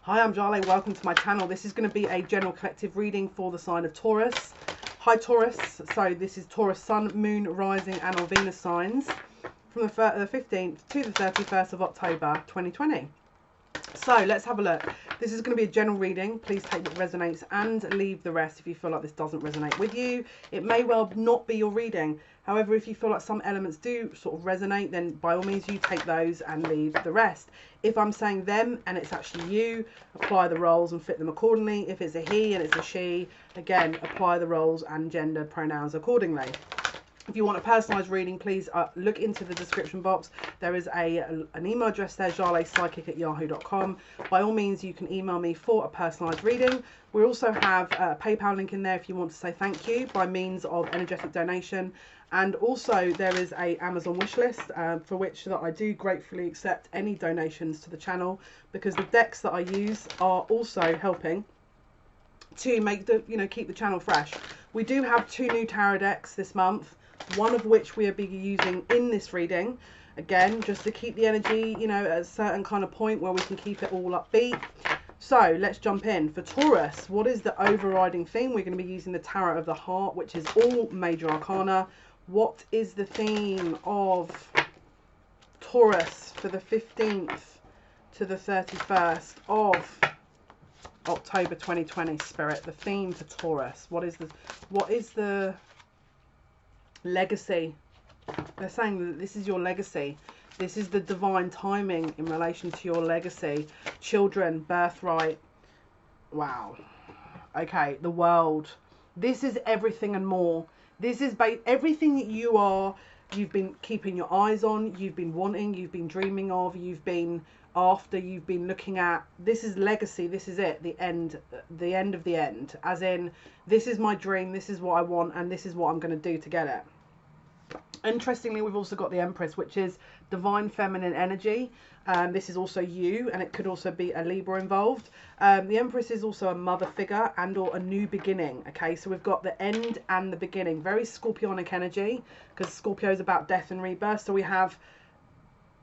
Hi, I'm Jale. Welcome to my channel. This is going to be a general collective reading for the sign of Taurus. Hi, Taurus. So this is Taurus Sun, Moon, Rising and or Venus signs from the 15th to the 31st of October 2020. So let's have a look. This is going to be a general reading. Please take what resonates and leave the rest if you feel like this doesn't resonate with you. It may well not be your reading. However, if you feel like some elements do sort of resonate, then by all means you take those and leave the rest. If I'm saying them and it's actually you, apply the roles and fit them accordingly. If it's a he and it's a she, again, apply the roles and gender pronouns accordingly. If you want a personalised reading, please look into the description box. There is an email address there, jalepsychic@yahoo.com. By all means, you can email me for a personalised reading. We also have a PayPal link in there if you want to say thank you by means of energetic donation. And also there is a Amazon wish list for which that I do gratefully accept any donations to the channel, because the decks that I use are also helping to make the, keep the channel fresh. We do have 2 new tarot decks this month, one of which we'll be using in this reading, again just to keep the energy at a certain kind of point where we can keep it all upbeat. So let's jump in. For Taurus, what is the overriding theme? We're going to be using the Tarot of the Heart, which is all major arcana. What is the theme of Taurus for the 15th to the 31st of October 2020, Spirit? The theme for Taurus. What is the legacy? They're saying that this is your legacy. This is the divine timing in relation to your legacy. Children, birthright. Wow. Okay, the world. This is everything and more. This is everything that you've been keeping your eyes on, you've been wanting, you've been dreaming of, you've been after, you've been looking at. This is legacy. This is it. The end of the end. As in, this is my dream, this is what I want, and this is what I'm going to do to get it. Interestingly, we've also got the Empress, which is divine feminine energy. This is also you, and it could also be a Libra involved. The Empress is also a mother figure and or a new beginning. Okay, so we've got the end and the beginning. Very Scorpionic energy, because Scorpio is about death and rebirth. So we have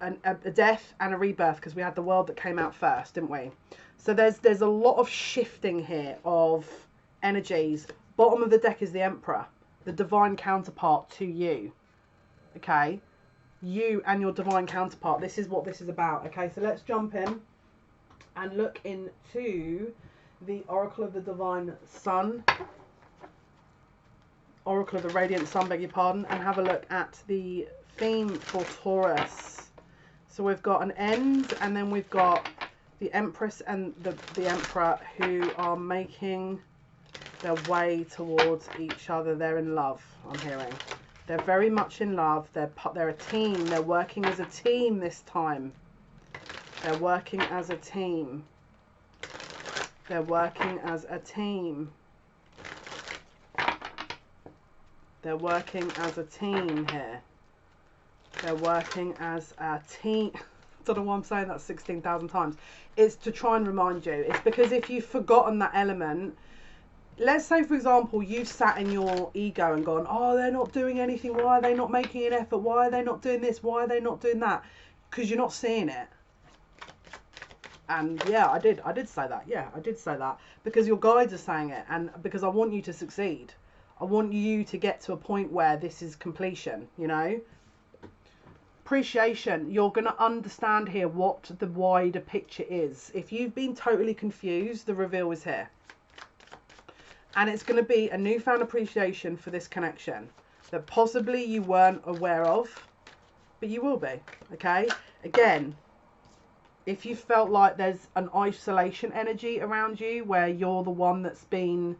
a death and a rebirth, because we had the world that came out first, didn't we? So there's a lot of shifting here of energies. Bottom of the deck is the Emperor, the divine counterpart to you. Okay, you and your divine counterpart. This is what this is about. Okay, so let's jump in and look into the Oracle of the Divine Sun, Oracle of the Radiant Sun, beg your pardon, and have a look at the theme for Taurus. So we've got an end, and then we've got the Empress and the Emperor, who are making their way towards each other. They're in love, I'm hearing. They're very much in love. They're a team. They're working as a team this time. They're working as a team. They're working as a team. They're working as a team here. They're working as a team. I don't know why I'm saying that 16,000 times. It's to try and remind you. It's because if you've forgotten that element, let's say, for example, you've sat in your ego and gone, oh, they're not doing anything. Why are they not making an effort? Why are they not doing this? Why are they not doing that? Because you're not seeing it. And yeah, I did say that. Yeah, I did say that. Because your guides are saying it. And because I want you to succeed. I want you to get to a point where this is completion, Appreciation. You're going to understand here what the wider picture is. If you've been totally confused, the reveal is here. And it's going to be a newfound appreciation for this connection that possibly you weren't aware of, but you will be, okay? Again, if you felt like there's an isolation energy around you where you're the one that's been,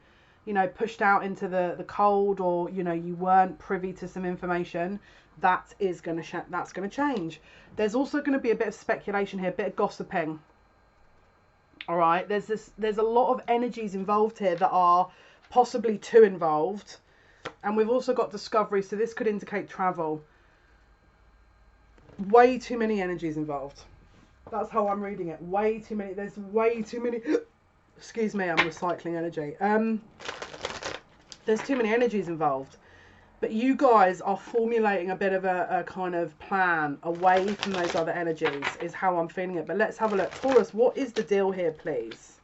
pushed out into the cold, or, you weren't privy to some information, that's going to change. There's also going to be a bit of speculation here, a bit of gossiping. All right, there's a lot of energies involved here that are possibly too involved, and we've also got discovery, so this could indicate travel. Way too many energies involved. That's how I'm reading it. Way too many. There's way too many. Excuse me, I'm recycling energy. There's too many energies involved. But you guys are formulating a bit of a kind of plan away from those other energies, is how I'm feeling it. But let's have a look. Taurus, what is the deal here, please?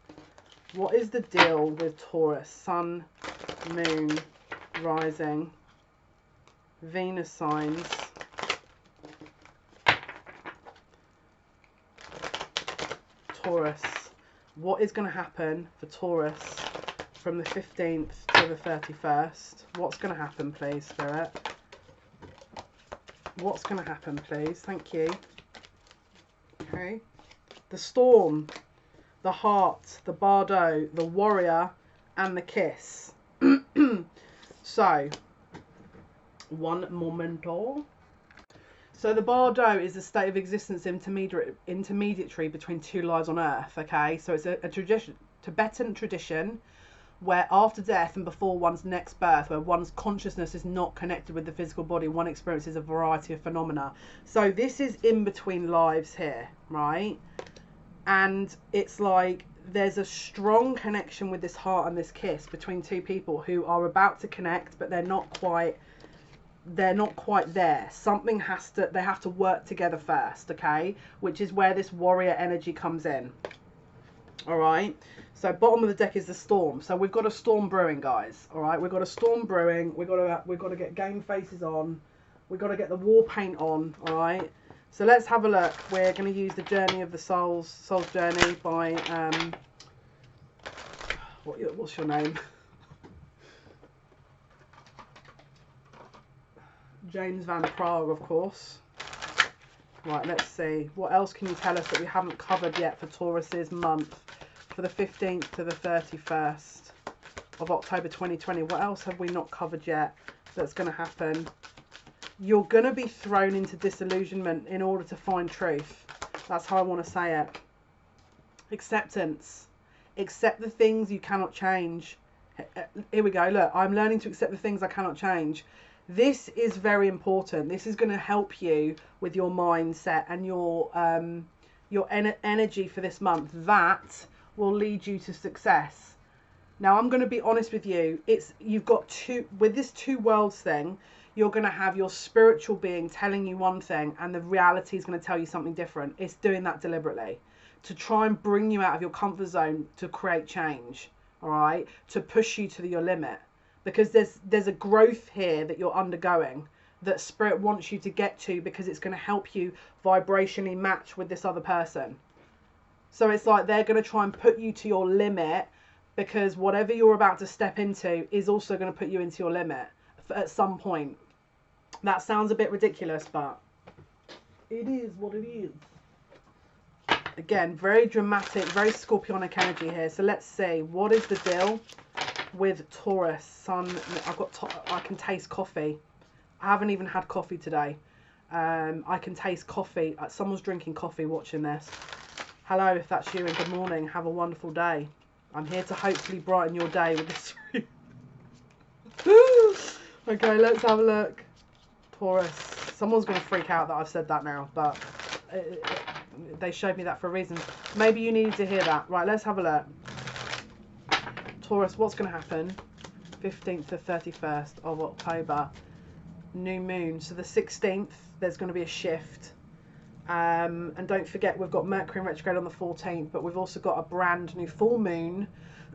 What is the deal with Taurus? Sun, Moon, Rising, Venus signs. Taurus. What is going to happen for Taurus from the 15th to the 31st? What's going to happen, please, Spirit? What's going to happen, please? Thank you. Okay. The Storm, the Heart, the Bardo, the Warrior, and the Kiss. So, one momento. So the Bardo is a state of existence intermediary between two lives on Earth, okay? So it's a tradition, Tibetan tradition, where after death and before one's next birth, where one's consciousness is not connected with the physical body, one experiences a variety of phenomena. So this is in between lives here, right? And it's like there's a strong connection with this heart and this kiss between two people who are about to connect, but they're not quite there. Something they have to work together first, okay? Which is where this warrior energy comes in. All right. So bottom of the deck is the Storm. So we've got a storm brewing, guys. All right. We've got a storm brewing. We've got to get game faces on. We've got to get the war paint on. All right. So let's have a look. We're going to use the Journey of the Soul's Journey by what's your name? James Van Praagh, of course. Right, let's see. What else can you tell us that we haven't covered yet for Taurus's month? For the 15th to the 31st of October 2020. What else have we not covered yet that's going to happen? You're going to be thrown into disillusionment in order to find truth. That's how I want to say it. Acceptance. Accept the things you cannot change. Here we go. Look, I'm learning to accept the things I cannot change. This is very important. This is going to help you with your mindset and your energy for this month. That will lead you to success. Now, I'm going to be honest with you. You've got with this two worlds thing, you're going to have your spiritual being telling you one thing and the reality is going to tell you something different. It's doing that deliberately to try and bring you out of your comfort zone to create change, all right? To push you to your limit. Because there's a growth here that you're undergoing that Spirit wants you to get to, because it's going to help you vibrationally match with this other person. So it's like they're going to try and put you to your limit, because whatever you're about to step into is also going to put you into your limit at some point. That sounds a bit ridiculous, but it is what it is. Again, very dramatic, very scorpionic energy here. So let's see, what is the deal with Taurus, Sun? I can taste coffee. I haven't even had coffee today. I can taste coffee. Someone's drinking coffee watching this. Hello, if that's you, and good morning. Have a wonderful day. I'm here to hopefully brighten your day with this. Okay, let's have a look. Taurus. Someone's going to freak out that I've said that now, but they showed me that for a reason. Maybe you needed to hear that. Right, let's have a look. Taurus, what's going to happen 15th to 31st of October? New moon. So the 16th, there's going to be a shift. And don't forget, we've got Mercury in retrograde on the 14th, but we've also got a brand new full moon,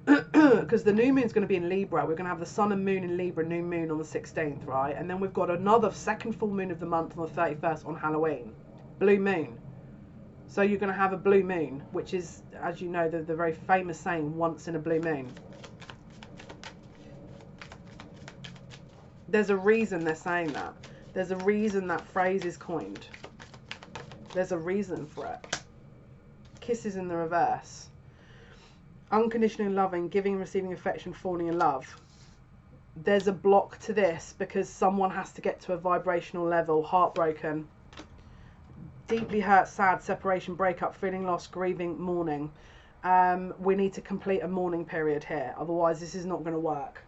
because the new moon is going to be in Libra. We're going to have the sun and moon in Libra, new moon on the 16th, right? And then we've got another second full moon of the month on the 31st on Halloween. Blue moon. So you're going to have a blue moon, which is, as you know, the very famous saying, once in a blue moon. There's a reason they're saying that. There's a reason that phrase is coined. There's a reason for it. Kisses in the reverse. Unconditionally loving, giving and receiving affection, falling in love. There's a block to this because someone has to get to a vibrational level, heartbroken, deeply hurt, sad, separation, breakup, feeling lost, grieving, mourning. We need to complete a mourning period here. Otherwise, this is not going to work.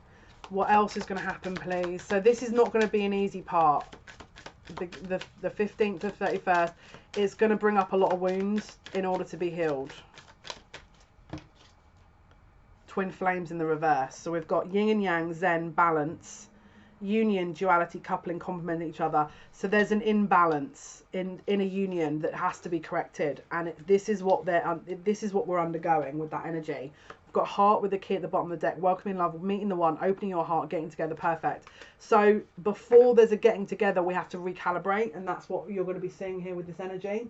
What else is going to happen, please? So this is not going to be an easy part. The 15th to 31st is going to bring up a lot of wounds in order to be healed. Twin flames in the reverse. So we've got yin and yang, zen, balance, union, duality, coupling, complement each other. So there's an imbalance in a union that has to be corrected, and this is what we're undergoing with that energy. We've got heart with the key at the bottom of the deck, welcoming love, meeting the one, opening your heart, getting together, perfect. So before there's a getting together, we have to recalibrate, and that's what you're going to be seeing here with this energy.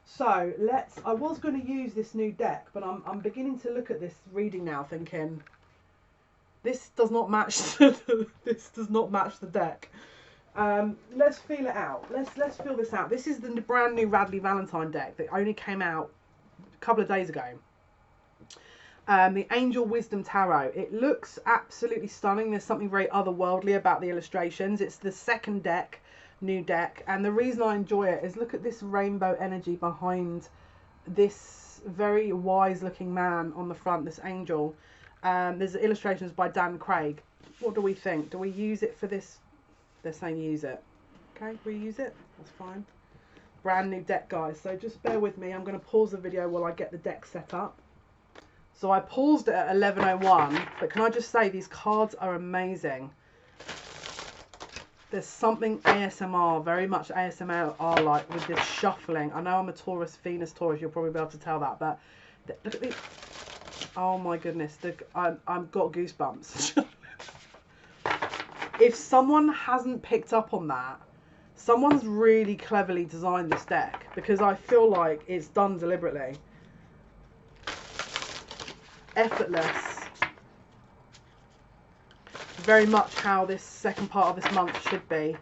So I was going to use this new deck, but I'm beginning to look at this reading now thinking, this does not match this does not match the deck. Let's feel it out. Let's feel this out. This is the brand new Radley Valentine deck that only came out a couple of days ago. The Angel Wisdom Tarot. It looks absolutely stunning. There's something very otherworldly about the illustrations. It's the second deck, new deck, and the reason I enjoy it is look at this rainbow energy behind this very wise looking man on the front, this angel. There's illustrations by Dan Craig. What do we think? Do we use it for this? They're saying use it. Okay, we use it. That's fine. Brand new deck, guys. So just bear with me. I'm going to pause the video while I get the deck set up. So I paused it at 11:01, but can I just say these cards are amazing. There's something ASMR, very much ASMR like with this shuffling. I know I'm a Taurus, Venus Taurus. You'll probably be able to tell that, but look at these. Oh my goodness, I've got goosebumps. If someone hasn't picked up on that, someone's really cleverly designed this deck, because I feel like it's done deliberately. Effortless. Very much how this second part of this month should be.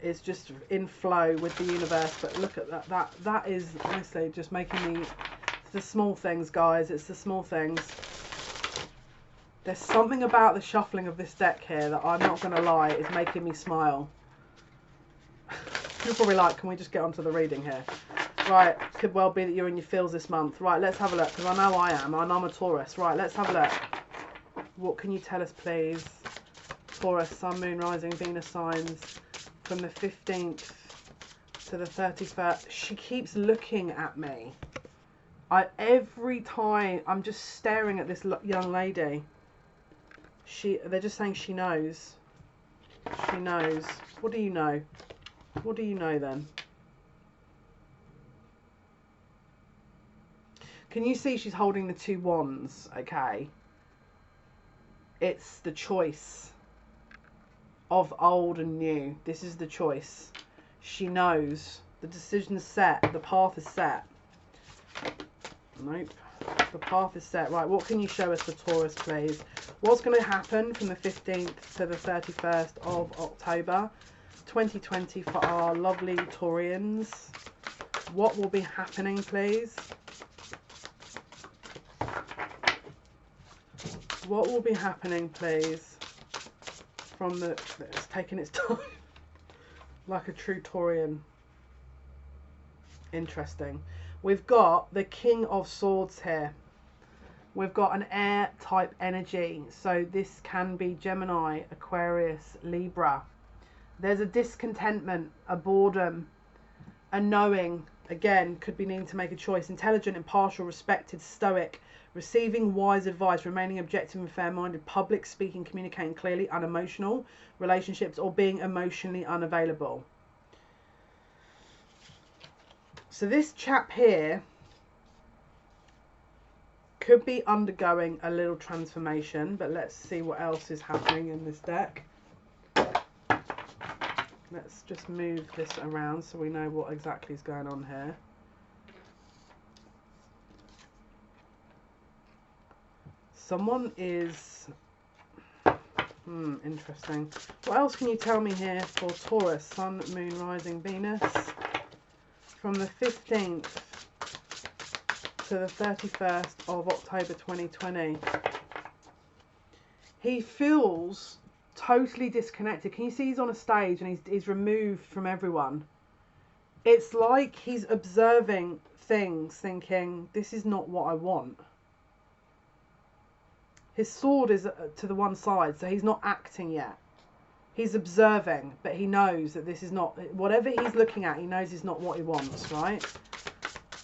Is just in flow with the universe. But look at that. That is honestly just making me... It's the small things, guys. It's the small things. There's something about the shuffling of this deck here that I'm not going to lie is making me smile. You're probably like, can we just get onto the reading here? Right, could well be that you're in your feels this month. Right, let's have a look, because I know I am, and I'm a Taurus. Right, let's have a look. What can you tell us, please? Taurus, Sun, Moon, Rising, Venus signs from the 15th to the 31st. She keeps looking at me. Every time I'm just staring at this young lady. They're just saying she knows. She knows. What do you know? What do you know then? Can you see she's holding the two wands? Okay. It's the choice of old and new. This is the choice. She knows. The decision's set. The path is set. Nope. The path is set. Right, what can you show us for Taurus, please? What's going to happen from the 15th to the 31st of October 2020 for our lovely Taurians? What will be happening, please? What will be happening, please? From the... It's taking its time. Like a true Taurian. Interesting. We've got the King of Swords here. We've got an air type energy. So this can be Gemini, Aquarius, Libra. There's a discontentment, a boredom, a knowing. Again, could be needing to make a choice. Intelligent, impartial, respected, stoic. Receiving wise advice, remaining objective and fair-minded, public speaking, communicating clearly, unemotional, relationships, or being emotionally unavailable. So this chap here could be undergoing a little transformation, but let's see what else is happening in this deck. Let's just move this around so we know what exactly is going on here. Someone is... interesting. What else can you tell me here for Taurus, Sun, Moon, Rising, Venus? From the 15th to the 31st of October 2020. He feels totally disconnected. Can you see he's on a stage and he's removed from everyone? It's like he's observing things thinking, this is not what I want. His sword is to the one side, so he's not acting yet. He's observing, but he knows that this is not... Whatever he's looking at, he knows is not what he wants, right?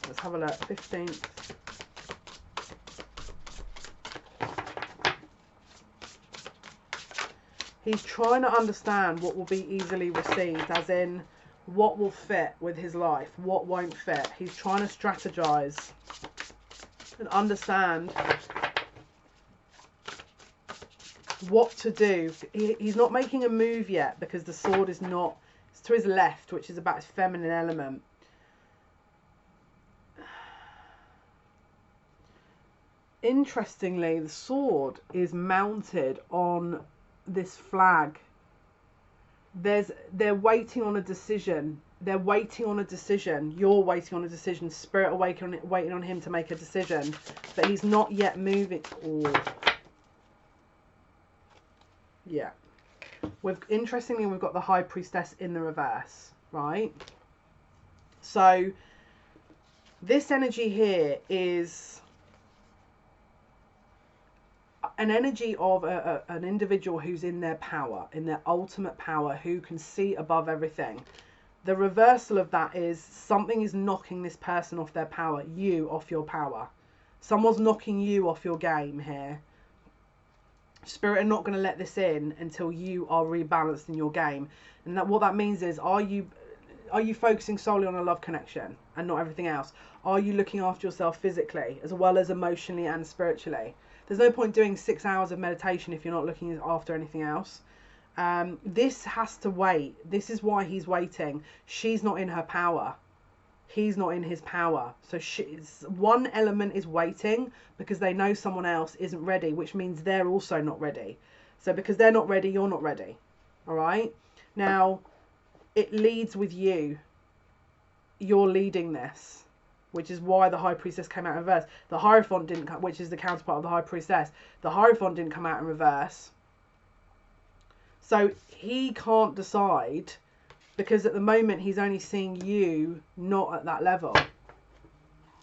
Let's have a look. 15th. He's trying to understand what will be easily received, as in what will fit with his life, what won't fit. He's trying to strategize and understand what to do. He's not making a move yet because the sword is not, it's to his left, which is about his feminine element. Interestingly, the sword is mounted on this flag. They're waiting on a decision. They're waiting on a decision. You're waiting on a decision. Spirit are waiting on him to make a decision, but he's not yet moving. Ooh. Yeah. Interestingly, we've got the High Priestess in the reverse, right? So this energy here is an energy of an individual who's in their power, in their ultimate power, who can see above everything. The reversal of that is something is knocking this person off their power, you off your power. Someone's knocking you off your game here. Spirit are not going to let this in until you are rebalanced in your game. And that what that means is, are you focusing solely on a love connection and not everything else? Are you looking after yourself physically as well as emotionally and spiritually? There's no point doing 6 hours of meditation if you're not looking after anything else. This has to wait. This is why he's waiting. She's not in her power. He's not in his power. So one element is waiting because they know someone else isn't ready, which means they're also not ready. So because they're not ready, you're not ready. All right? Now, it leads with you. You're leading this, which is why the High Priestess came out in reverse. The Hierophant didn't come, which is the counterpart of the High Priestess. The Hierophant didn't come out in reverse. So he can't decide, because at the moment he's only seeing you not at that level,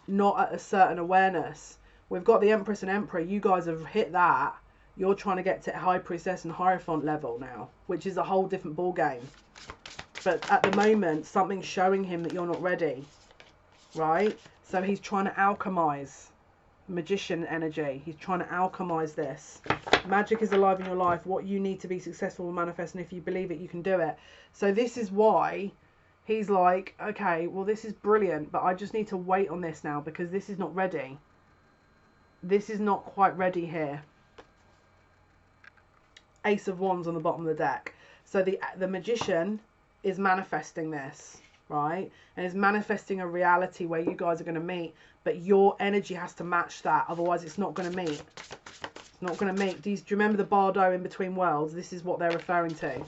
not at a certain awareness. We've got the Empress and Emperor. You guys have hit that. You're trying to get to High Priestess and Hierophant level now, which is a whole different ball game. But at the moment, something's showing him that you're not ready, right? So he's trying to alchemize magician energy. He's trying to alchemize this. Magic is alive in your life. What you need to be successful will manifest, and if you believe it, you can do it. So this is why he's like, okay, well, this is brilliant, but I just need to wait on this now because this is not ready. This is not quite ready here. Ace of Wands on the bottom of the deck. So the magician is manifesting this, right? And is manifesting a reality where you guys are going to meet, but your energy has to match that. Otherwise, it's not going to meet. It's not going to meet. Do you remember the Bardo in Between Worlds? This is what they're referring to.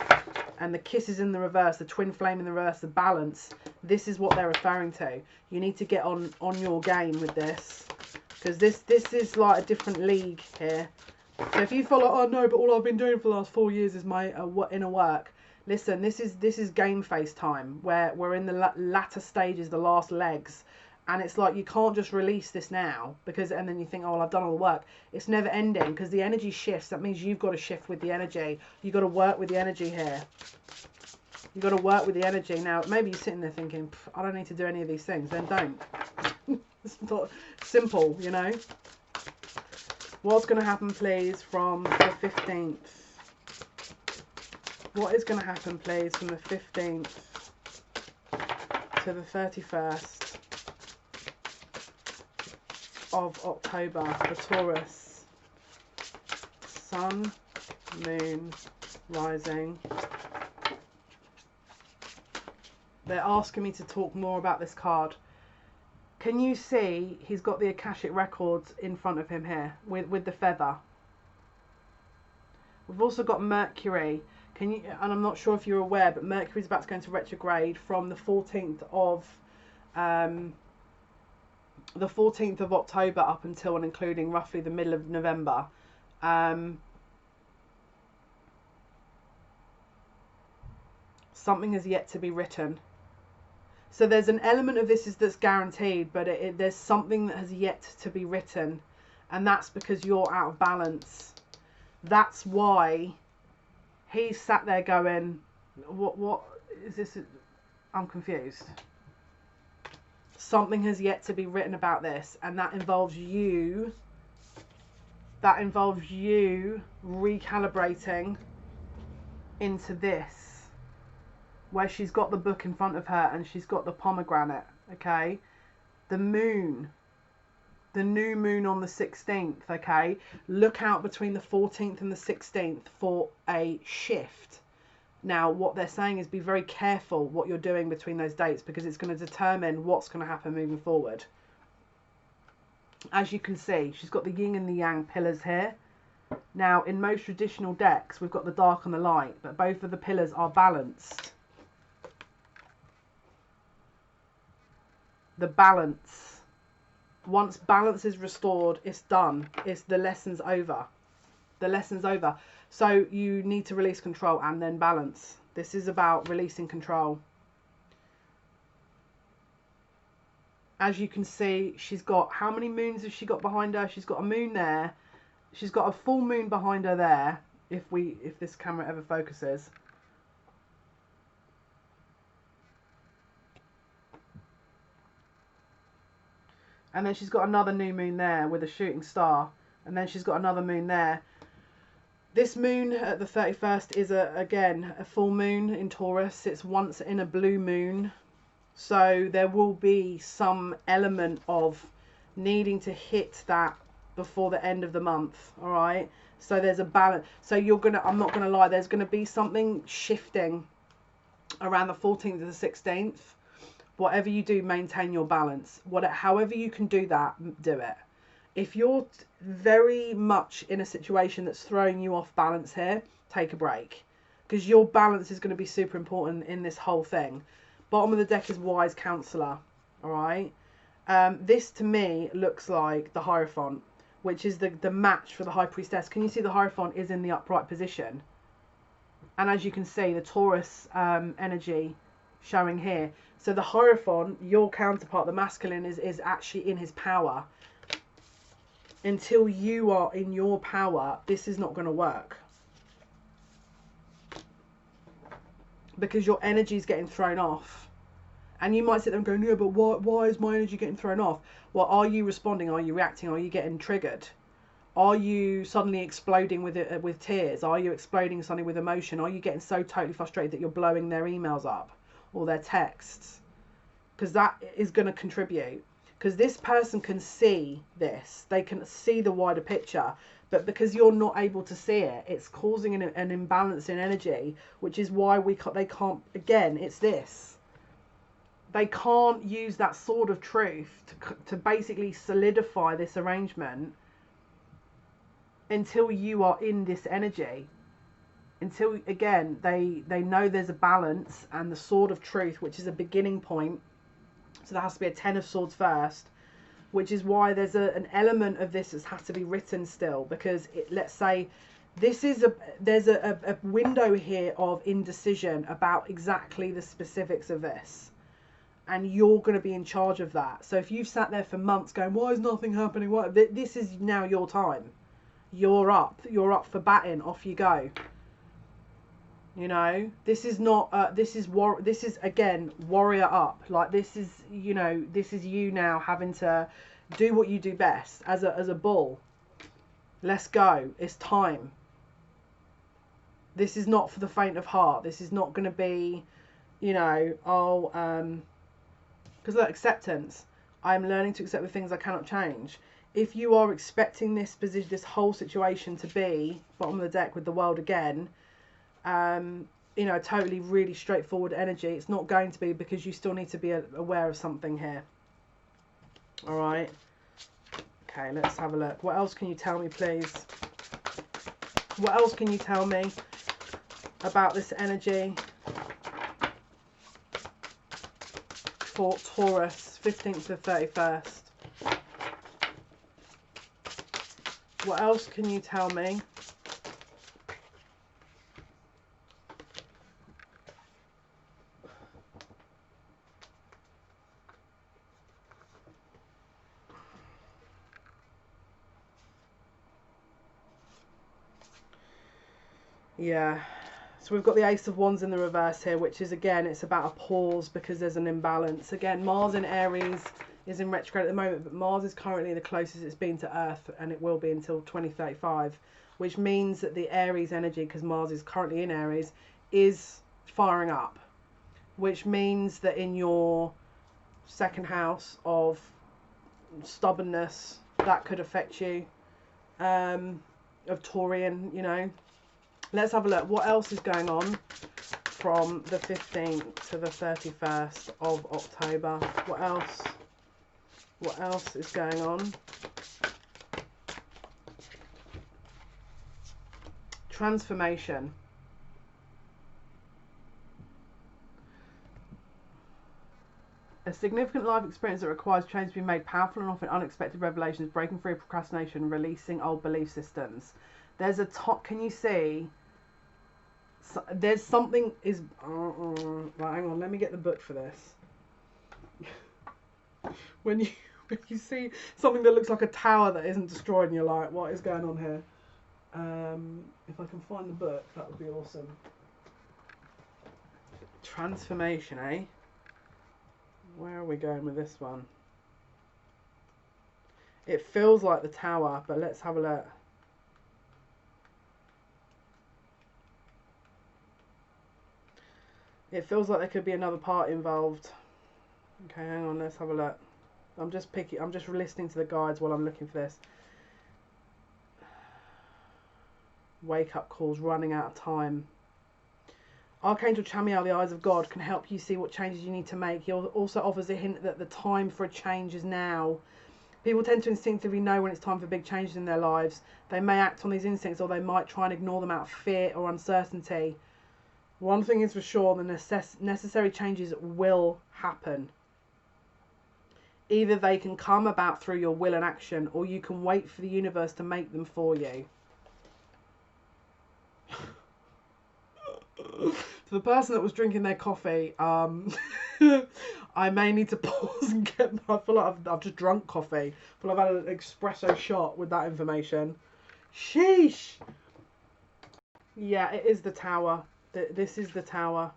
And the kisses in the reverse, the twin flame in the reverse, the balance. This is what they're referring to. You need to get on your game with this, because this is like a different league here. So if you follow, oh no, but all I've been doing for the last 4 years is my inner work. Listen, this is game face time, where we're in the latter stages, the last legs, and it's like you can't just release this now and then you think, oh well, I've done all the work. It's never ending because the energy shifts. That means you've got to shift with the energy. You've got to work with the energy here. You've got to work with the energy. Now maybe you're sitting there thinking, I don't need to do any of these things. Then don't. It's not simple, you know. What's going to happen, please, from the 15th? What is going to happen, please, from the 15th to the 31st of October for Taurus? Sun, Moon, Rising. They're asking me to talk more about this card. Can you see he's got the Akashic Records in front of him here with the feather? We've also got Mercury. And I'm not sure if you're aware, but Mercury's about to go into retrograde from the 14th of October up until and including roughly the middle of November. Something is yet to be written. So there's an element of this that's guaranteed, but there's something that has yet to be written, and that's because you're out of balance. That's why he's sat there going, what is this? I'm confused. Something has yet to be written about this, and that involves you. That involves you recalibrating into this, where she's got the book in front of her and she's got the pomegranate, okay? The moon, the new moon on the 16th, okay? Look out between the 14th and the 16th for a shift. Now, what they're saying is be very careful what you're doing between those dates, because it's going to determine what's going to happen moving forward. As you can see, she's got the yin and the yang pillars here. Now, in most traditional decks, we've got the dark and the light, but both of the pillars are balanced. The balance. Once balance is restored, it's done. It's the lesson's over. The lesson's over. So you need to release control and then balance. This is about releasing control. As you can see, she's got, how many moons has she got behind her? She's got a moon there. She's got a full moon behind her there, if this camera ever focuses. And then she's got another new moon there with a shooting star. And then she's got another moon there. This moon at the 31st is, again, a full moon in Taurus. It's once in a blue moon. So there will be some element of needing to hit that before the end of the month. All right. So there's a balance. So I'm not going to lie, there's going to be something shifting around the 14th to the 16th. Whatever you do, maintain your balance. However you can do that, do it. If you're very much in a situation that's throwing you off balance here, take a break. Because your balance is going to be super important in this whole thing. Bottom of the deck is Wise Counselor. Alright? This to me looks like the Hierophant, which is the match for the High Priestess. Can you see the Hierophant is in the upright position? And as you can see, the Taurus energy showing here. So the Hierophant, your counterpart, the masculine, is actually in his power. Until you are in your power, this is not going to work. Because your energy is getting thrown off. And you might sit there and go, no, but why is my energy getting thrown off? Well, are you responding? Are you reacting? Are you getting triggered? Are you suddenly exploding with tears? Are you exploding suddenly with emotion? Are you getting so totally frustrated that you're blowing their emails up or their texts? Because that is going to contribute. Because this person can see this. They can see the wider picture. But because you're not able to see it, it's causing an imbalance in energy, which is why they can't, again, it's this. They can't use that sword of truth to basically solidify this arrangement until you are in this energy. Until, again, they know there's a balance, and the sword of truth, which is a beginning point. So there has to be a 10 of swords first, which is why there's an element of this that has to be written still. Because let's say there's a window here of indecision about exactly the specifics of this. And you're going to be in charge of that. So if you've sat there for months going, why is nothing happening? This is now your time. You're up for batting. Off you go. You know, this is not, this is again, warrior up. Like this is, you know, this is you now having to do what you do best as a bull. Let's go. It's time. This is not for the faint of heart. This is not going to be, you know, because look, acceptance. I'm learning to accept the things I cannot change. If you are expecting this position, this whole situation to be bottom of the deck with the world again, you know, totally really straightforward energy, it's not going to be, because you still need to be aware of something here. All right. Okay, let's have a look. What else can you tell me, please? What else can you tell me about this energy for Taurus, 15th to 31st? What else can you tell me? Yeah, so we've got the Ace of Wands in the reverse here, which is, again, it's about a pause because there's an imbalance. Again, Mars in Aries is in retrograde at the moment, but Mars is currently the closest it's been to Earth, and it will be until 2035, which means that the Aries energy, because Mars is currently in Aries, is firing up, which means that in your second house of stubbornness, that could affect you, of Taurian, you know. Let's have a look. What else is going on from the 15th to the 31st of October? What else? What else is going on? Transformation. A significant life experience that requires change to be made powerful and often unexpected revelations, breaking free of procrastination, releasing old belief systems. There's a top. Can you see? So, there's something is. Right, hang on. Let me get the book for this. When you see something that looks like a tower that isn't destroyed, and you're like, what is going on here? If I can find the book, that would be awesome. Transformation, eh? Where are we going with this one? It feels like the tower, but let's have a look. It feels like there could be another part involved. Okay, hang on, let's have a look. I'm just listening to the guides while I'm looking for this. Wake up calls, running out of time. Archangel Chamiel, the eyes of God, can help you see what changes you need to make. He also offers a hint that the time for a change is now. People tend to instinctively know when it's time for big changes in their lives. They may act on these instincts, or they might try and ignore them out of fear or uncertainty. One thing is for sure, the necessary changes will happen. Either they can come about through your will and action, or you can wait for the universe to make them for you. To the person that was drinking their coffee, I may need to pause and get. I feel like I've just drunk coffee. I feel like I've had an espresso shot with that information. Sheesh. Yeah, it is the tower. This is the tower.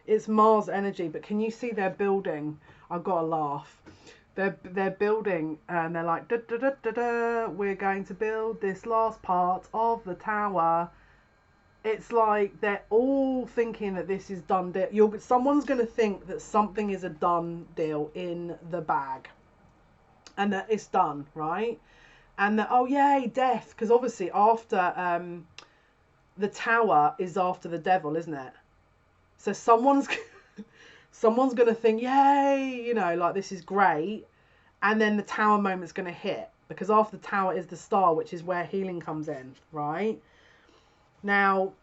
It's Mars energy, but can you see they're building? I've got to laugh. They're building, and they're like, da, da, da, da, da, we're going to build this last part of the tower. It's like they're all thinking that this is done deal. Someone's going to think that something is a done deal in the bag, and that it's done, right? And that, oh yay, death, because obviously after the tower is after the devil, isn't it? So someone's going to think, yay, you know, like this is great. And then the tower moment's going to hit, because after the tower is the star, which is where healing comes in, right? Now,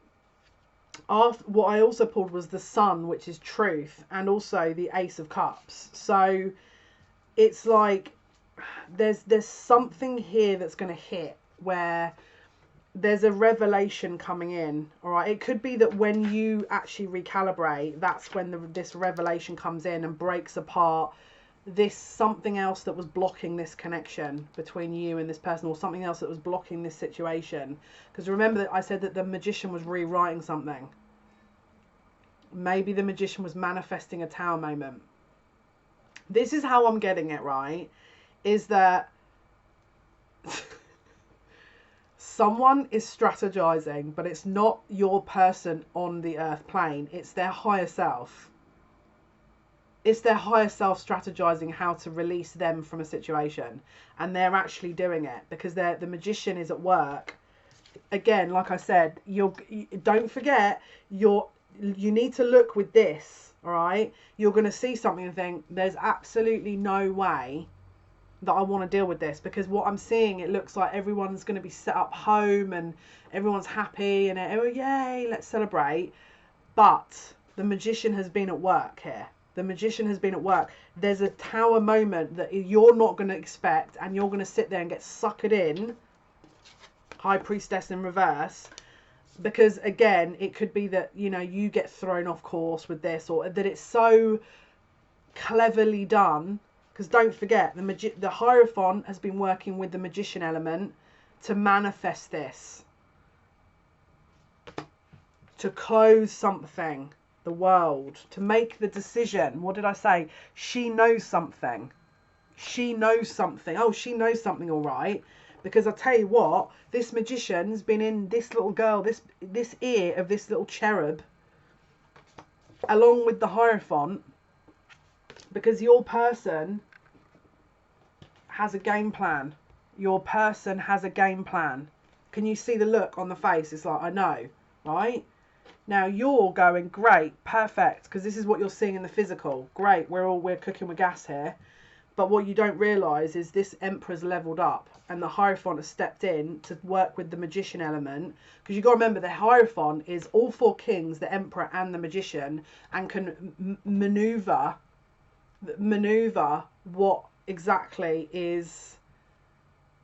what I also pulled was the sun, which is truth, and also the Ace of Cups. So it's like there's something here that's going to hit where there's a revelation coming in. All right, it could be that when you actually recalibrate, that's when this revelation comes in and breaks apart this something else that was blocking this connection between you and this person, or something else that was blocking this situation. Because remember that I said that the magician was rewriting something. Maybe the magician was manifesting a tower moment. This is how I'm getting it, right? Is that someone is strategizing, but it's not your person on the earth plane. It's their higher self. It's their higher self strategizing how to release them from a situation. And they're actually doing it because the magician is at work. Again, like I said, don't forget, you need to look with this, all right? You're going to see something and think, there's absolutely no way that I want to deal with this, because what I'm seeing, it looks like everyone's going to be set up home and everyone's happy and oh yay, let's celebrate. But the magician has been at work here. The magician has been at work. There's a tower moment that you're not going to expect, and you're going to sit there and get suckered in. High Priestess in reverse. Because again, it could be that, you know, you get thrown off course with this, or that it's so cleverly done. Because don't forget, the Hierophant has been working with the magician element to manifest this. To close something. The world, to make the decision. What did I say? She knows something. She knows something. Oh, she knows something, all right. Because I tell you what, this magician's been in this little girl, this ear of this little cherub, along with the Hierophant, because your person has a game plan. Your person has a game plan. Can you see the look on the face? It's like, I know, right? Now you're going, great, perfect, because this is what you're seeing in the physical. Great, we're cooking with gas here. But what you don't realise is this Emperor's levelled up, and the Hierophant has stepped in to work with the Magician element. Because you've got to remember, the Hierophant is all four kings, the Emperor and the Magician, and can manoeuvre what exactly is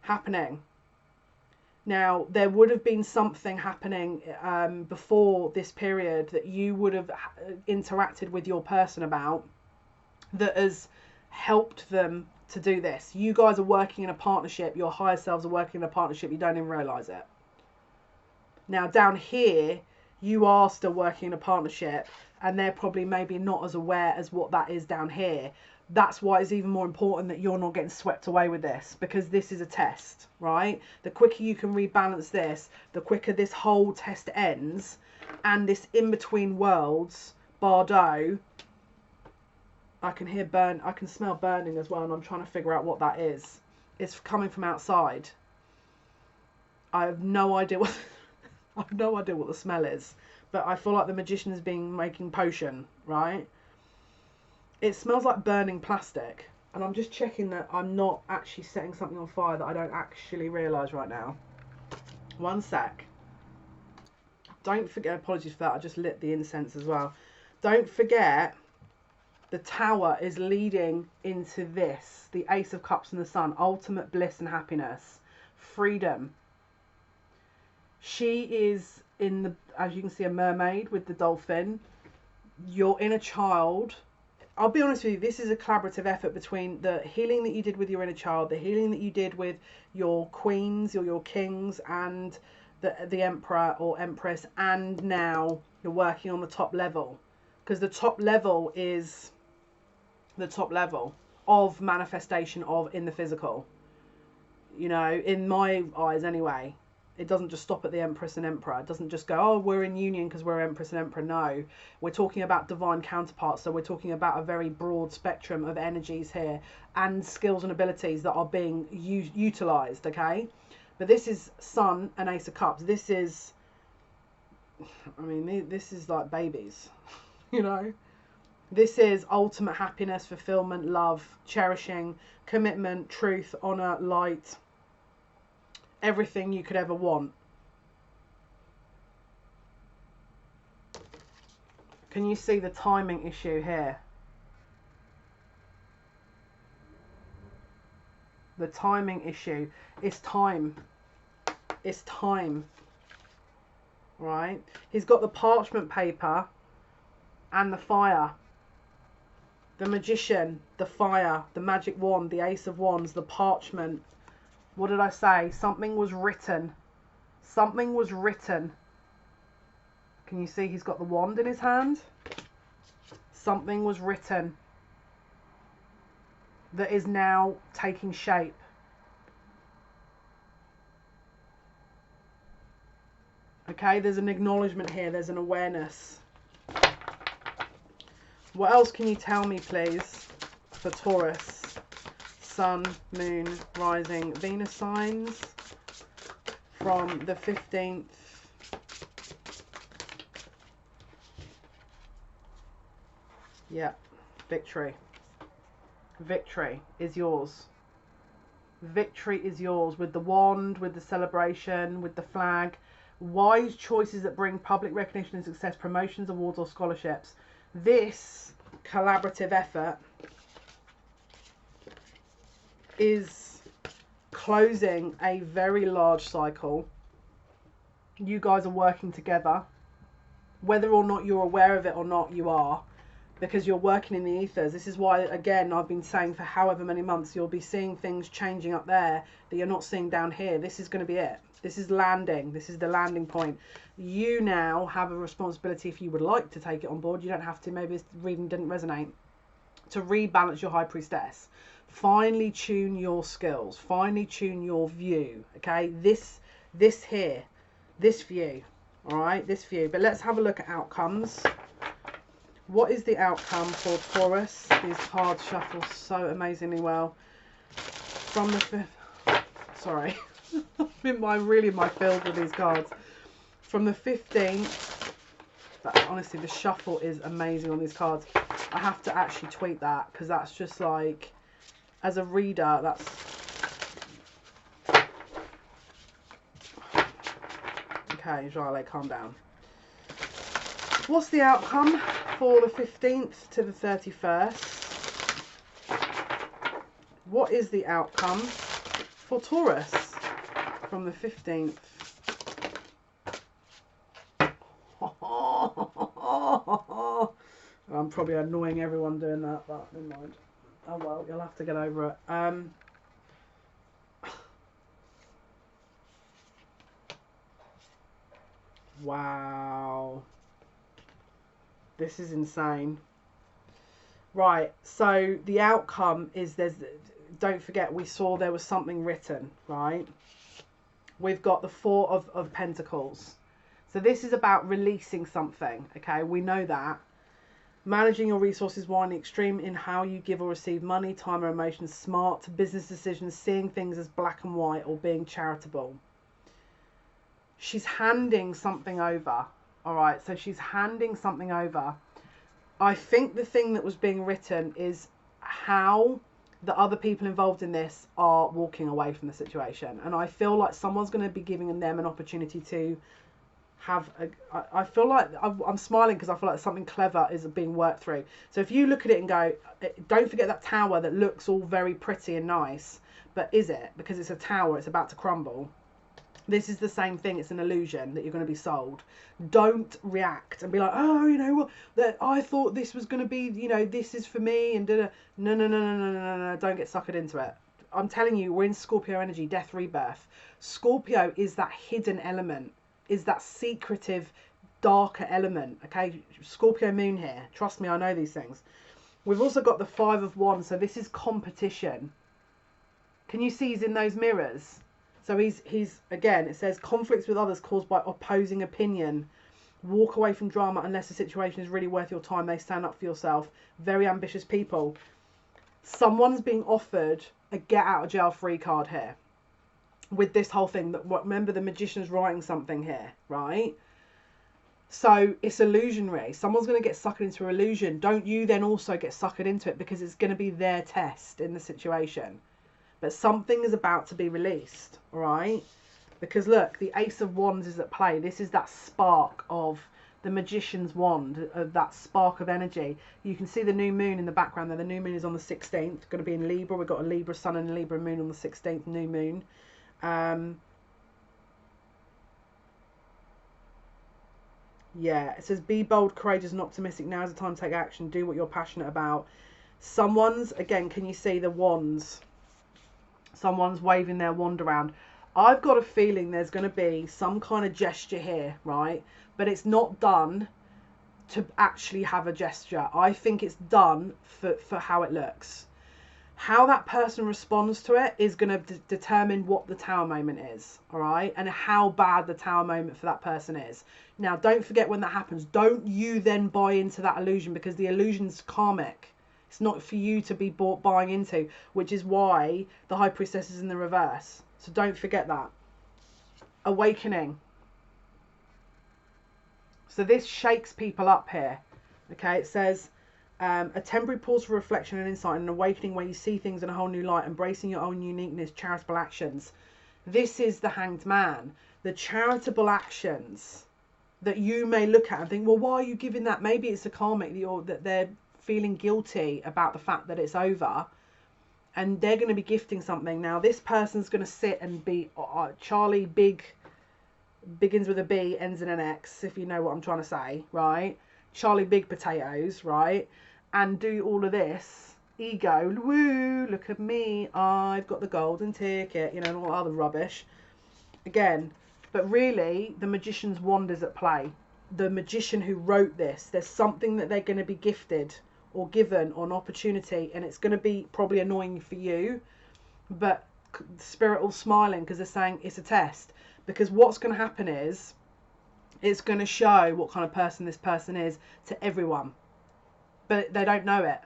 happening. Now, there would have been something happening before this period that you would have interacted with your person about that has helped them to do this. You guys are working in a partnership. Your higher selves are working in a partnership. You don't even realise it. Now, down here, you are still working in a partnership, and they're probably maybe not as aware as what that is down here. That's why it's even more important that you're not getting swept away with this, because this is a test, right? The quicker you can rebalance this, the quicker this whole test ends, and this in-between worlds, Bardo, I can smell burning as well, and I'm trying to figure out what that is. It's coming from outside. I have no idea what the smell is, but I feel like the magician is making potion, right? It smells like burning plastic, and I'm just checking that I'm not actually setting something on fire that I don't actually realise right now. One sec. Don't forget, apologies for that, I just lit the incense as well. Don't forget, the Tower is leading into this, the Ace of Cups and the Sun, ultimate bliss and happiness, freedom. She is in the, as you can see, a mermaid with the dolphin. Your inner child, I'll be honest with you, this is a collaborative effort between the healing that you did with your inner child, the healing that you did with your queens or your kings, and the Emperor or Empress, and now you're working on the top level. Because the top level is the top level of manifestation of in the physical. You know, in my eyes anyway. It doesn't just stop at the Empress and Emperor. It doesn't just go, oh, we're in union because we're Empress and Emperor. No, we're talking about divine counterparts. So we're talking about a very broad spectrum of energies here and skills and abilities that are being utilised, okay? But this is Sun and Ace of Cups. This is, I mean, this is like babies, you know? This is ultimate happiness, fulfillment, love, cherishing, commitment, truth, honour, light. Everything you could ever want. Can you see the timing issue here? The timing issue. It's time. It's time. Right? He's got the parchment paper and the fire. The magician, the fire, the magic wand, the Ace of Wands, the parchment. What did I say? Something was written. Something was written. Can you see he's got the wand in his hand? Something was written that is now taking shape. Okay, there's an acknowledgement here. There's an awareness. What else can you tell me, please, for Taurus? Sun, Moon, Rising, Venus signs from the 15th yeah, victory. Victory is yours. Victory is yours with the wand, with the celebration, with the flag. Wise choices that bring public recognition and success, promotions, awards or scholarships. This collaborative effort is closing a very large cycle. You guys are working together. Whether or not you're aware of it or not, you are, because you're working in the ethers. This is why, again, I've been saying for however many months, you'll be seeing things changing up there that you're not seeing down here. This is going to be it. This is landing. This is the landing point. You now have a responsibility, if you would like to take it on board. You don't have to. Maybe this reading didn't resonate. to rebalance your High Priestess. Finely tune your skills. Finely tune your view. Okay, this here, this view. All right, this view. But let's have a look at outcomes. What is the outcome for Taurus? These cards shuffle so amazingly well. From the 5th, sorry, I'm really in my field with these cards. From the 15th, but honestly, the shuffle is amazing on these cards. I have to actually tweet that because that's just like, as a reader, that's... Okay, Jale, calm down. What's the outcome for the 15th to the 31st? What is the outcome for Taurus from the 15th? I'm probably annoying everyone doing that, but never mind. Oh well, you'll have to get over it. Wow. This is insane. Right, so the outcome is don't forget we saw there was something written, right? We've got the 4 of Pentacles. So this is about releasing something, okay? We know that. Managing your resources wisely, extreme in how you give or receive money, time or emotions, smart business decisions, seeing things as black and white, or being charitable. She's handing something over. All right, so she's handing something over. I think the thing that was being written is how the other people involved in this are walking away from the situation. And I feel like someone's going to be giving them an opportunity to have I feel like I'm smiling because I feel like something clever is being worked through. So if you look at it and go, don't forget that tower that looks all very pretty and nice, but is it? Because it's a tower, it's about to crumble. This is the same thing. It's an illusion that you're going to be sold. Don't react and be like, oh, you know what, that I thought this was going to be, you know, this is for me, and no, don't get suckered into it. I'm telling you, we're in Scorpio energy, death, rebirth. Scorpio is that hidden element, is that secretive, darker element. Okay, Scorpio moon here. Trust me, I know these things. We've also got the 5 of Wands, so this is competition. Can you see he's in those mirrors? So he's again, it says conflicts with others caused by opposing opinion. Walk away from drama unless the situation is really worth your time. They stand up for yourself. Very ambitious people. Someone's being offered a get out of jail free card here. With this whole thing, that remember the magician's writing something here, right? So it's illusionary. Someone's going to get suckered into an illusion. Don't you then also get suckered into it, because it's going to be their test in the situation. But something is about to be released, all right? Because look, the Ace of Wands is at play. This is that spark of the magician's wand, of that spark of energy. You can see the new moon in the background there. The new moon is on the 16th. It's going to be in Libra. We've got a Libra sun and a Libra moon on the 16th, new moon. Yeah, it says be bold, courageous and optimistic. Now is the time to take action. Do what you're passionate about. Someone's, again, can you see the wands? Someone's waving their wand around. I've got a feeling there's going to be some kind of gesture here, right? But it's not done to actually have a gesture. I think it's done for how it looks. How that person responds to it is going to determine what the tower moment is, all right? And how bad the tower moment for that person is. Now, don't forget when that happens, don't you then buy into that illusion, because the illusion's karmic. It's not for you to be buying into, which is why the High Priestess is in the reverse. So don't forget that. Awakening. So this shakes people up here. Okay, it says a temporary pause for reflection and insight, and an awakening where you see things in a whole new light, embracing your own uniqueness, charitable actions. This is the Hanged Man. The charitable actions that you may look at and think, well, why are you giving that? Maybe it's a karmic that they're feeling guilty about the fact that it's over, and they're going to be gifting something. Now this person's going to sit and be Charlie Big, begins with a B, ends in an X, if you know what I'm trying to say, right? Charlie Big Potatoes, right? And do all of this ego, woo, look at me, I've got the golden ticket, you know, and all other rubbish again. But really the magician's wand is at play. The magician who wrote this, there's something that they're going to be gifted or given or an opportunity, and it's going to be probably annoying for you, but Spirit will smiling because they're saying it's a test. Because what's going to happen is it's going to show what kind of person this person is to everyone, but they don't know it.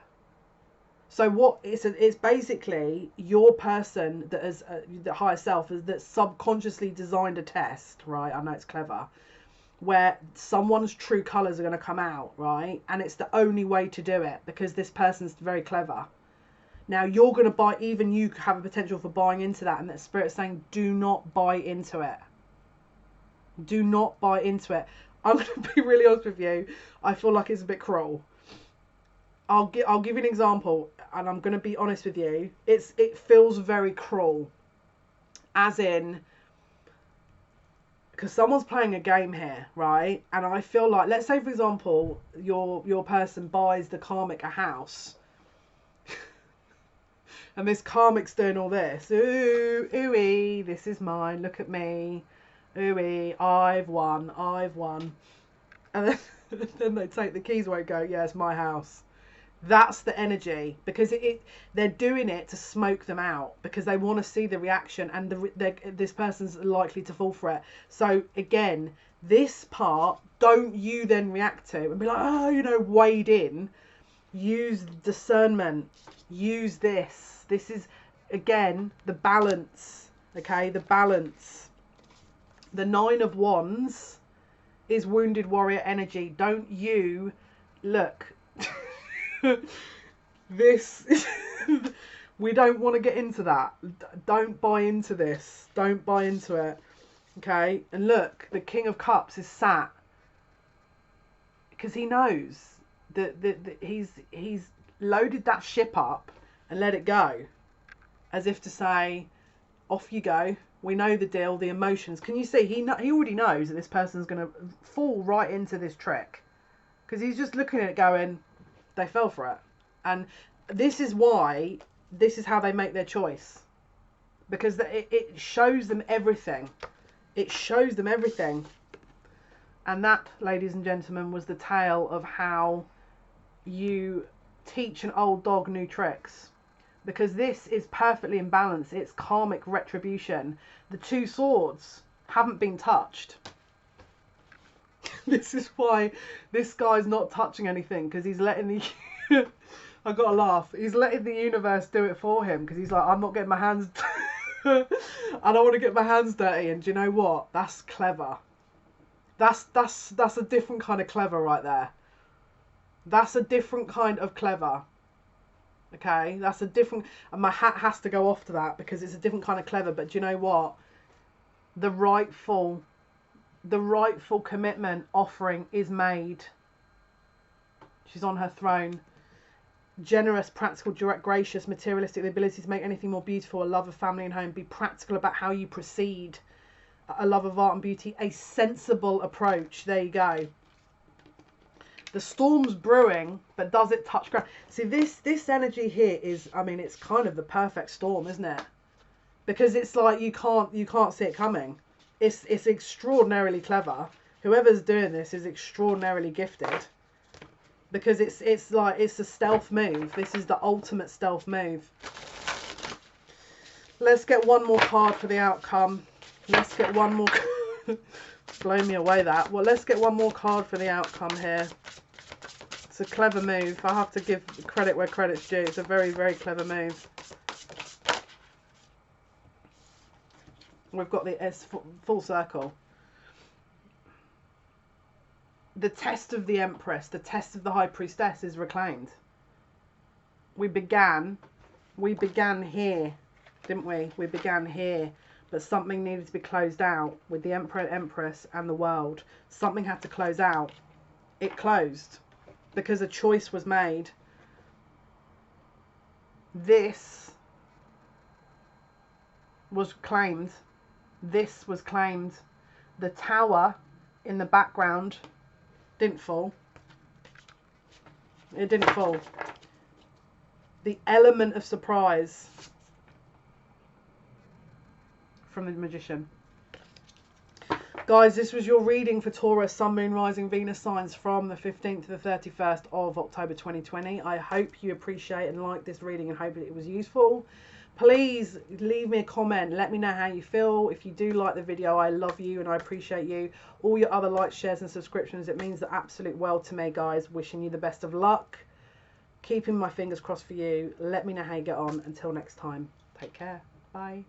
So what it's basically your person that is the higher self is that subconsciously designed a test, right? I know it's clever, where someone's true colours are going to come out, right? And it's the only way to do it because this person's very clever. Now you're going to buy, even you have a potential for buying into that, and that Spirit's saying do not buy into it. Do not buy into it. I'm going to be really honest with you. I feel like it's a bit cruel. I'll give you an example, and I'm going to be honest with you. It feels very cruel, as in, because someone's playing a game here, right? And I feel like, let's say for example, your person buys the karmic a house, and this karmic's doing all this. Ooh, ooey, this is mine. Look at me. Ooey, I've won. And then they take the keys away and go, yeah, it's my house. That's the energy, because they're doing it to smoke them out because they want to see the reaction, and this person's likely to fall for it. So again, this part, don't you then react to and be like, oh, wade in. Use discernment. Use this. This is, again, the balance. Okay, the balance. The 9 of Wands is wounded warrior energy. Don't you look. This we don't want to get into that. Don't buy into this. Don't buy into it. Okay, and look, the King of Cups is sat because he knows that he's loaded that ship up and let it go, as if to say, off you go. We know the deal, the emotions. Can you see he already knows that this person's going to fall right into this trick, because he's just looking at it going, they fell for it. And this is why, this is how they make their choice, because it shows them everything. It shows them everything. And that, ladies and gentlemen, was the tale of how you teach an old dog new tricks, because this is perfectly in balance. It's karmic retribution. The 2 swords haven't been touched. This is why this guy's not touching anything, because he's letting the I gotta laugh. He's letting the universe do it for him, because he's like, I'm not getting my hands I don't want to get my hands dirty. And do you know what? That's clever. That's a different kind of clever right there. That's a different kind of clever. Okay, that's a different, and my hat has to go off to that because it's a different kind of clever. But do you know what? The rightful commitment offering is made. She's on her throne. Generous, practical, direct, gracious, materialistic, the ability to make anything more beautiful, a love of family and home, be practical about how you proceed, a love of art and beauty, a sensible approach. There you go. The storm's brewing, but does it touch ground? See, this energy here is, I mean, it's kind of the perfect storm, isn't it? Because it's like you can't see it coming. It's extraordinarily clever. Whoever's doing this is extraordinarily gifted, because it's like, it's a stealth move. This is the ultimate stealth move. Let's get one more card for the outcome. Let's get one more. Blow me away that. Well, let's get one more card for the outcome here. It's a clever move. I have to give credit where credit's due. It's a very, very clever move. We've got the full circle. The test of the Empress, the test of the High Priestess is reclaimed. We began here, didn't we? We began here, but something needed to be closed out with the Emperor, Empress, and the world. Something had to close out. It closed because a choice was made. This was claimed. This was claimed. The tower in the background didn't fall. It didn't fall. The element of surprise from the Magician. Guys, this was your reading for Taurus, Sun, Moon, Rising, Venus signs from the 15th to the 31st of October 2020. I hope you appreciate and like this reading and hope it was useful. Please leave me a comment. Let me know how you feel. If you do like the video, I love you and I appreciate you. All your other likes, shares and subscriptions, it means the absolute world to me, guys. Wishing you the best of luck. Keeping my fingers crossed for you. Let me know how you get on. Until next time, take care. Bye.